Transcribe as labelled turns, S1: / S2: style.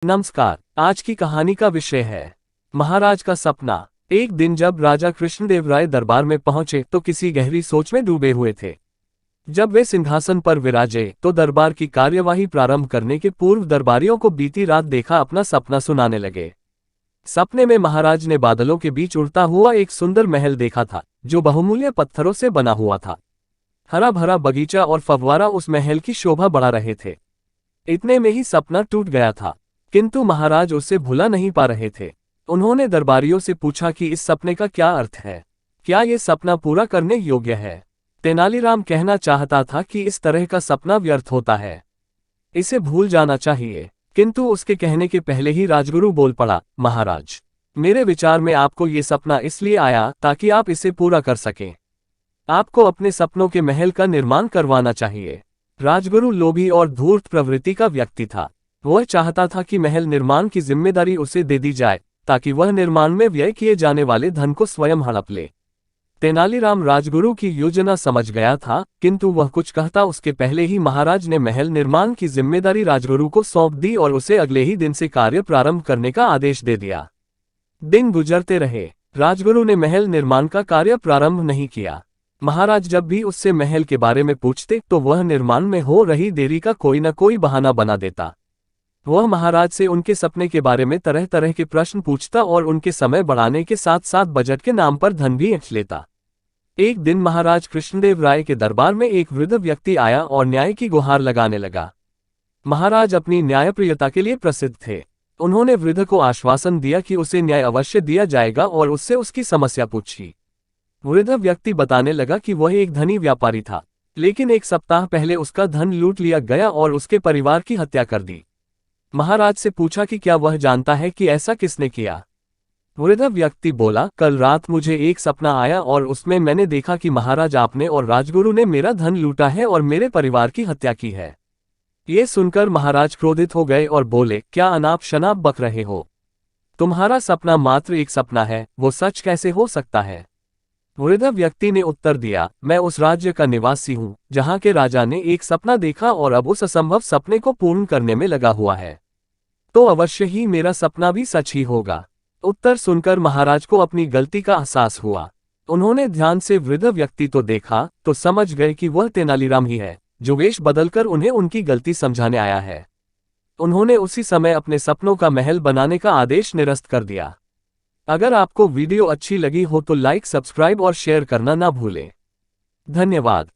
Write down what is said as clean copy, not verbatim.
S1: नमस्कार। आज की कहानी का विषय है महाराज का सपना। एक दिन जब राजा कृष्णदेव राय दरबार में पहुंचे तो किसी गहरी सोच में डूबे हुए थे। जब वे सिंहासन पर विराजे तो दरबार की कार्यवाही प्रारंभ करने के पूर्व दरबारियों को बीती रात देखा अपना सपना सुनाने लगे। सपने में महाराज ने बादलों के बीच उड़ता हुआ एक सुंदर महल देखा था, जो बहुमूल्य पत्थरों से बना हुआ था। हरा भरा बगीचा और फव्वारा उस महल की शोभा बढ़ा रहे थे। इतने में ही सपना टूट गया था, किंतु महाराज उसे भुला नहीं पा रहे थे। उन्होंने दरबारियों से पूछा कि इस सपने का क्या अर्थ है, क्या ये सपना पूरा करने योग्य है। तेनालीराम कहना चाहता था कि इस तरह का सपना व्यर्थ होता है, इसे भूल जाना चाहिए। किंतु उसके कहने के पहले ही राजगुरु बोल पड़ा, महाराज, मेरे विचार में आपको ये सपना इसलिए आया ताकि आप इसे पूरा कर सकें। आपको अपने सपनों के महल का निर्माण करवाना चाहिए। राजगुरु लोभी और धूर्त प्रवृत्ति का व्यक्ति था। वह चाहता था कि महल निर्माण की जिम्मेदारी उसे दे दी जाए, ताकि वह निर्माण में व्यय किए जाने वाले धन को स्वयं हड़प ले। तेनालीराम राजगुरु की योजना समझ गया था, किंतु वह कुछ कहता उसके पहले ही महाराज ने महल निर्माण की जिम्मेदारी राजगुरु को सौंप दी और उसे अगले ही दिन से कार्य प्रारंभ करने का आदेश दे दिया। दिन गुजरते रहे, राजगुरु ने महल निर्माण का कार्य प्रारंभ नहीं किया। महाराज जब भी उससे महल के बारे में पूछते तो वह निर्माण में हो रही देरी का कोई न कोई बहाना बना देता। वह महाराज से उनके सपने के बारे में तरह तरह के प्रश्न पूछता और उनके समय बढ़ाने के साथ साथ बजट के नाम पर धन भी ऐंठ लेता। एक दिन महाराज कृष्णदेव राय के दरबार में एक वृद्ध व्यक्ति आया और न्याय की गुहार लगाने लगा। महाराज अपनी न्यायप्रियता के लिए प्रसिद्ध थे। उन्होंने वृद्ध को आश्वासन दिया कि उसे न्याय अवश्य दिया जाएगा और उससे उसकी समस्या पूछी। वृद्ध व्यक्ति बताने लगा कि वह एक धनी व्यापारी था, लेकिन एक सप्ताह पहले उसका धन लूट लिया गया और उसके परिवार की हत्या कर दी। महाराज से पूछा कि क्या वह जानता है कि ऐसा किसने किया। वृद्ध व्यक्ति बोला, कल रात मुझे एक सपना आया और उसमें मैंने देखा कि महाराज आपने और राजगुरु ने मेरा धन लूटा है और मेरे परिवार की हत्या की है। ये सुनकर महाराज क्रोधित हो गए और बोले, क्या अनाप शनाप बक रहे हो? तुम्हारा सपना मात्र एक सपना है, वो सच कैसे हो सकता है? वृद्ध व्यक्ति ने उत्तर दिया, मैं उस राज्य का निवासी हूँ जहाँ के राजा ने एक सपना देखा और अब उस असंभव सपने को पूर्ण करने में लगा हुआ है, तो अवश्य ही मेरा सपना भी सच ही होगा। उत्तर सुनकर महाराज को अपनी गलती का एहसास हुआ। उन्होंने ध्यान से वृद्ध व्यक्ति तो देखा तो समझ गए कि वह तेनालीराम ही है, जो वेश बदलकर उन्हें उनकी गलती समझाने आया है। उन्होंने उसी समय अपने सपनों का महल बनाने का आदेश निरस्त कर दिया। अगर आपको वीडियो अच्छी लगी हो तो लाइक, सब्सक्राइब और शेयर करना ना भूलें। धन्यवाद।